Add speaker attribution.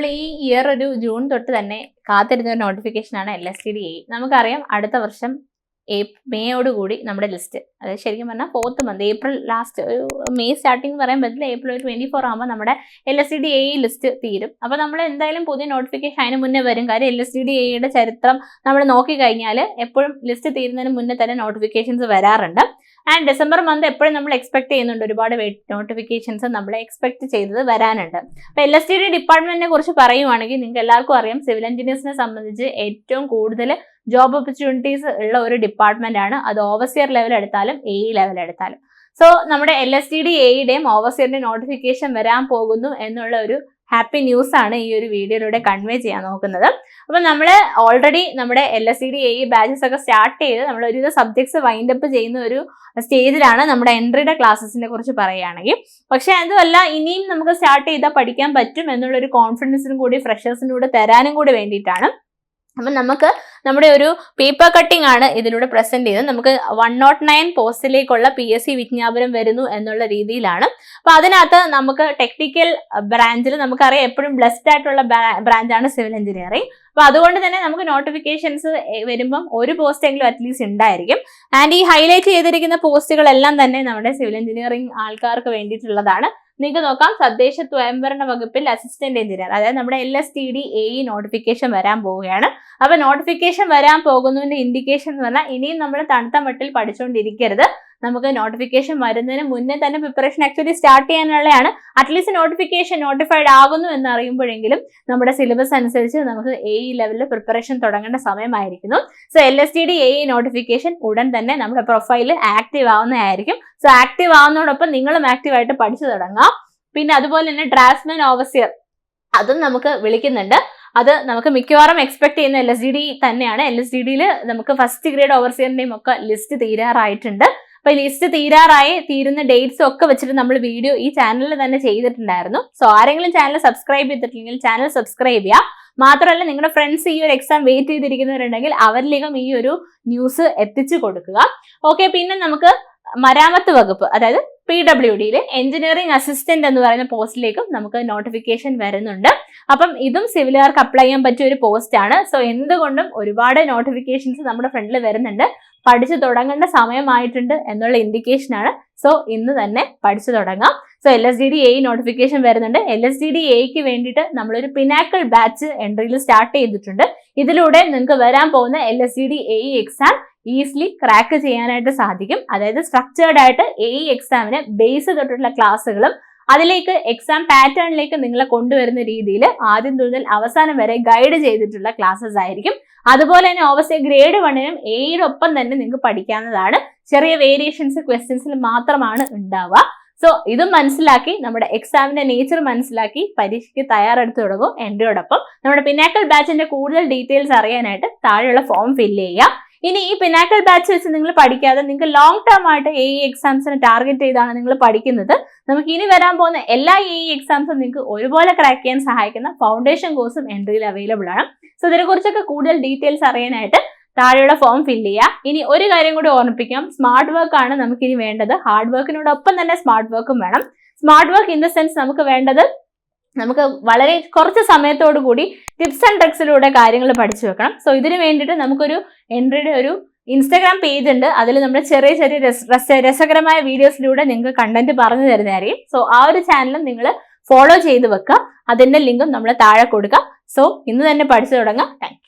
Speaker 1: നമ്മൾ ഈ ഇയർ ഒരു ജൂൺ തൊട്ട് തന്നെ കാത്തിരുന്ന ഒരു നോട്ടിഫിക്കേഷനാണ് LSTD-A. നമുക്കറിയാം അടുത്ത വർഷം മേയോടുകൂടി നമ്മുടെ ലിസ്റ്റ്, അതായത് ശരിക്കും പറഞ്ഞാൽ 4th മന്ത്, ഏപ്രിൽ ലാസ്റ്റ്, ഒരു മെയ് സ്റ്റാർട്ടിംഗ് എന്ന് പറയാൻ പറ്റില്ല, ഏപ്രിൽ 24 ആകുമ്പോൾ നമ്മുടെ LSTD-A ലിസ്റ്റ് തീരും. അപ്പോൾ നമ്മൾ എന്തായാലും പുതിയ നോട്ടിഫിക്കേഷൻ അതിന് മുന്നേ വരും. കാര്യം LSTD-Aയുടെ ചരിത്രം നമ്മൾ നോക്കിക്കഴിഞ്ഞാൽ എപ്പോഴും ലിസ്റ്റ് തീരുന്നതിന് മുന്നേ തന്നെ നോട്ടിഫിക്കേഷൻസ് വരാറുണ്ട്. ആൻഡ് ഡിസംബർ മന്ത് എപ്പോഴും നമ്മൾ എക്സ്പെക്ട് ചെയ്യുന്നുണ്ട്, ഒരുപാട് നോട്ടിഫിക്കേഷൻസ് നമ്മൾ എക്സ്പെക്ട് ചെയ്തത് വരാനുണ്ട്. അപ്പോൾ LSTD ഡിപ്പാർട്ട്മെന്റിനെ കുറിച്ച് പറയുവാണെങ്കിൽ നിങ്ങൾക്ക് എല്ലാവർക്കും അറിയാം, സിവിൽ എഞ്ചിനീയേഴ്സിനെ സംബന്ധിച്ച് ഏറ്റവും കൂടുതൽ ജോബ് ഓപ്പർച്യൂണിറ്റീസ് ഉള്ള ഒരു ഡിപ്പാർട്ട്മെന്റ് ആണ്. അത് ഓവർസിയർ ലെവൽ എടുത്താലും AE ലെവൽ എടുത്താലും. സോ നമ്മുടെ LSTD-Aയുടെയും ഓവർസിയറിന്റെ നോട്ടിഫിക്കേഷൻ വരാൻ പോകുന്നു എന്നുള്ള ഒരു ഹാപ്പി ന്യൂസ് ആണ് ഈ ഒരു വീഡിയോയിലൂടെ കൺവേ ചെയ്യാൻ നോക്കുന്നത്. അപ്പം നമ്മൾ ഓൾറെഡി നമ്മുടെ LSTD-A ബാച്ചസ് ഒക്കെ സ്റ്റാർട്ട് ചെയ്ത് നമ്മൾ ഒരുവിധ സബ്ജക്ട്സ് വൈൻഡ് അപ്പ് ചെയ്യുന്ന ഒരു സ്റ്റേജിലാണ് നമ്മുടെ എൻട്രിയുടെ ക്ലാസ്സസിനെ കുറിച്ച് പറയുകയാണെങ്കിൽ. പക്ഷെ അതുമല്ല, ഇനിയും നമുക്ക് സ്റ്റാർട്ട് ചെയ്താൽ പഠിക്കാൻ പറ്റും എന്നുള്ളൊരു കോൺഫിഡൻസിനും കൂടി ഫ്രഷേഴ്സിനും കൂടി തരാനും കൂടി വേണ്ടിയിട്ടാണ്. അപ്പം നമുക്ക് നമ്മുടെ ഒരു പേപ്പർ കട്ടിംഗ് ആണ് ഇതിലൂടെ പ്രസന്റ് ചെയ്തത്. നമുക്ക് 109 പോസ്റ്റിലേക്കുള്ള PSC വിജ്ഞാപനം വരുന്നു എന്നുള്ള രീതിയിലാണ്. അപ്പൊ അതിനകത്ത് നമുക്ക് ടെക്നിക്കൽ ബ്രാഞ്ചിൽ നമുക്കറിയാം എപ്പോഴും ബ്ലെസ്ഡ് ആയിട്ടുള്ള ബ്രാഞ്ചാണ് സിവിൽ എഞ്ചിനീയറിംഗ്. അപ്പൊ അതുകൊണ്ട് തന്നെ നമുക്ക് നോട്ടിഫിക്കേഷൻസ് വരുമ്പം ഒരു പോസ്റ്റ് എങ്കിലും അറ്റ്ലീസ്റ്റ് ഉണ്ടായിരിക്കും. ആൻഡ് ഈ ഹൈലൈറ്റ് ചെയ്തിരിക്കുന്ന പോസ്റ്റുകളെല്ലാം തന്നെ നമ്മുടെ സിവിൽ എഞ്ചിനീയറിംഗ് ആൾക്കാർക്ക് വേണ്ടിയിട്ടുള്ളതാണ്. നിങ്ങൾക്ക് നോക്കാം, തദ്ദേശ സ്വയംഭരണ വകുപ്പിൽ അസിസ്റ്റന്റ് എഞ്ചിനീയർ, അതായത് നമ്മുടെ LSTD-A നോട്ടിഫിക്കേഷൻ വരാൻ പോവുകയാണ്. അപ്പൊ നോട്ടിഫിക്കേഷൻ വരാൻ പോകുന്നതിന്റെ ഇൻഡിക്കേഷൻ എന്ന് പറഞ്ഞാൽ ഇനിയും നമ്മൾ തണുത്ത മട്ടിൽ പഠിച്ചുകൊണ്ടിരിക്കരുത്. നമുക്ക് നോട്ടിഫിക്കേഷൻ വരുന്നതിന് മുന്നേ തന്നെ പ്രിപ്പറേഷൻ ആക്ച്വലി സ്റ്റാർട്ട് ചെയ്യാനുള്ളതാണ്. അറ്റ്ലീസ്റ്റ് നോട്ടിഫിക്കേഷൻ നോട്ടിഫൈഡ് ആകുന്നു എന്ന് അറിയുമ്പോഴെങ്കിലും നമ്മുടെ സിലബസ് അനുസരിച്ച് നമുക്ക് AE ലെവലിൽ പ്രിപ്പറേഷൻ തുടങ്ങേണ്ട സമയമായിരിക്കുന്നു. സോ LSTD-A നോട്ടിഫിക്കേഷൻ ഉടൻ തന്നെ നമ്മുടെ പ്രൊഫൈലിൽ ആക്റ്റീവ് ആവുന്നതായിരിക്കും. സോ ആക്റ്റീവ് ആവുന്നതോടൊപ്പം നിങ്ങളും ആക്റ്റീവായിട്ട് പഠിച്ചു തുടങ്ങാം. പിന്നെ അതുപോലെ തന്നെ ഡ്രാഫ്റ്റ്സ്മാൻ ഓവർസിയർ അതും നമുക്ക് വിളിക്കുന്നുണ്ട്. അത് നമുക്ക് മിക്കവാറും എക്സ്പെക്ട് ചെയ്യുന്ന LSTD തന്നെയാണ്. LSTD-യിൽ നമുക്ക് ഫസ്റ്റ് ഗ്രേഡ് ഓവർസിയറിന്റെയും ഒക്കെ ലിസ്റ്റ് തീരാറായിട്ടുണ്ട്. അപ്പൊ ലിസ്റ്റ് തീരുന്ന ഡേറ്റ്സും ഒക്കെ വെച്ചിട്ട് നമ്മൾ വീഡിയോ ഈ ചാനലിൽ തന്നെ ചെയ്തിട്ടുണ്ടായിരുന്നു. സോ ആരെങ്കിലും ചാനൽ സബ്സ്ക്രൈബ് ചെയ്തിട്ടില്ലെങ്കിൽ ചാനൽ സബ്സ്ക്രൈബ് ചെയ്യുക. മാത്രമല്ല, നിങ്ങളുടെ ഫ്രണ്ട്സ് ഈ ഒരു എക്സാം വെയിറ്റ് ചെയ്തിരിക്കുന്നവരുണ്ടെങ്കിൽ അവരിലേക്കും ഈ ഒരു ന്യൂസ് എത്തിച്ചു കൊടുക്കുക. ഓക്കെ, പിന്നെ നമുക്ക് മരാമത്ത് വകുപ്പ്, അതായത് PWD-യിൽ എഞ്ചിനീയറിംഗ് അസിസ്റ്റന്റ് എന്ന് പറയുന്ന പോസ്റ്റിലേക്കും നമുക്ക് നോട്ടിഫിക്കേഷൻ വരുന്നുണ്ട്. അപ്പം ഇതും സിവിലുകാർക്ക് അപ്ലൈ ചെയ്യാൻ പറ്റിയ ഒരു പോസ്റ്റ് ആണ്. സോ എന്തുകൊണ്ടും ഒരുപാട് നോട്ടിഫിക്കേഷൻസ് നമ്മുടെ ഫ്രണ്ടിൽ വരുന്നുണ്ട്. പഠിച്ചു തുടങ്ങേണ്ട സമയമായിട്ടുണ്ട് എന്നുള്ള ഇൻഡിക്കേഷൻ ആണ്. സോ ഇന്ന് തന്നെ പഠിച്ചു തുടങ്ങാം. സോ LSTD-A നോട്ടിഫിക്കേഷൻ വരുന്നുണ്ട്. LSTD-Aക്ക് വേണ്ടിയിട്ട് നമ്മളൊരു പിനാക്കിൾ ബാച്ച് എൻട്രിയിൽ സ്റ്റാർട്ട് ചെയ്തിട്ടുണ്ട്. ഇതിലൂടെ നിങ്ങൾക്ക് വരാൻ പോകുന്ന LSTD-A എക്സാം ഈസിലി ക്രാക്ക് ചെയ്യാനായിട്ട് സാധിക്കും. അതായത് സ്ട്രക്ചേർഡ് ആയിട്ട് AE എക്സാമിന് ബേസ് തൊട്ടുള്ള ക്ലാസ്സുകളും അതിലേക്ക് എക്സാം പാറ്റേണിലേക്ക് നിങ്ങളെ കൊണ്ടുവരുന്ന രീതിയിൽ ആദ്യം മുതൽ അവസാനം വരെ ഗൈഡ് ചെയ്തിട്ടുള്ള ക്ലാസ്സസ് ആയിരിക്കും. അതുപോലെ തന്നെ ഓവർസിയർ ഗ്രേഡ് 1-നും AEയോടൊപ്പം തന്നെ നിങ്ങൾക്ക് പഠിക്കാവുന്നതാണ്. ചെറിയ വേരിയേഷൻസ് ക്വസ്റ്റ്യൻസിൽ മാത്രമാണ് ഉണ്ടാവുക. സോ ഇതും മനസ്സിലാക്കി നമ്മുടെ എക്സാമിന്റെ നേച്ചർ മനസ്സിലാക്കി പരീക്ഷയ്ക്ക് തയ്യാറെടുത്ത് തുടങ്ങും. എൻട്രിയോടൊപ്പം നമ്മുടെ പിനാക്കിൾ ബാച്ചിന്റെ കൂടുതൽ ഡീറ്റെയിൽസ് അറിയാനായിട്ട് താഴെയുള്ള ഫോം ഫില്ല് ചെയ്യുക. ഇനി ഈ പിനാക്കിൾ ബാച്ച് വെച്ച് നിങ്ങൾ പഠിക്കാതെ നിങ്ങൾക്ക് ലോങ് ടേം ആയിട്ട് AE എക്സാംസിന് ടാർഗറ്റ് ചെയ്താണ് നിങ്ങൾ പഠിക്കുന്നത്, നമുക്ക് ഇനി വരാൻ പോകുന്ന എല്ലാ AE എക്സാംസും നിങ്ങൾക്ക് ഒരുപോലെ ക്രാക്ക് ചെയ്യാൻ സഹായിക്കുന്ന ഫൗണ്ടേഷൻ കോഴ്സും എൻട്രിയിൽ അവൈലബിൾ ആണ്. സോ ഇതിനെക്കുറിച്ചൊക്കെ കൂടുതൽ ഡീറ്റെയിൽസ് അറിയാനായിട്ട് താഴെയുള്ള ഫോം ഫില്ല് ചെയ്യുക. ഇനി ഒരു കാര്യം കൂടി ഓർമ്മിപ്പിക്കാം, സ്മാർട്ട് വർക്ക് ആണ് നമുക്ക് ഇനി വേണ്ടത്. ഹാർഡ് വർക്കിനോടൊപ്പം തന്നെ സ്മാർട്ട് വർക്കും വേണം. Smart work in the sense നമുക്ക് വേണ്ടത് നമുക്ക് വളരെ കുറച്ച് സമയത്തോടു കൂടി ടിപ്സ് ആൻഡ് ട്രിക്സിലൂടെ കാര്യങ്ങൾ പഠിച്ചു വെക്കണം. സോ ഇതിന് വേണ്ടിയിട്ട് നമുക്കൊരു എൻട്രിയുടെ ഒരു ഇൻസ്റ്റാഗ്രാം പേജ് ഉണ്ട്. അതിൽ നമ്മൾ ചെറിയ ചെറിയ രസകരമായ വീഡിയോസിലൂടെ നിങ്ങൾക്ക് കണ്ടന്റ് പറഞ്ഞു തരുന്നതായിരിക്കും. സോ ആ ഒരു ചാനലും നിങ്ങൾ ഫോളോ ചെയ്ത് വെക്കുക. അതിന്റെ ലിങ്കും നമ്മൾ താഴെ കൊടുക്കാം. സോ ഇന്ന് തന്നെ പഠിച്ചു തുടങ്ങാം. Thank you.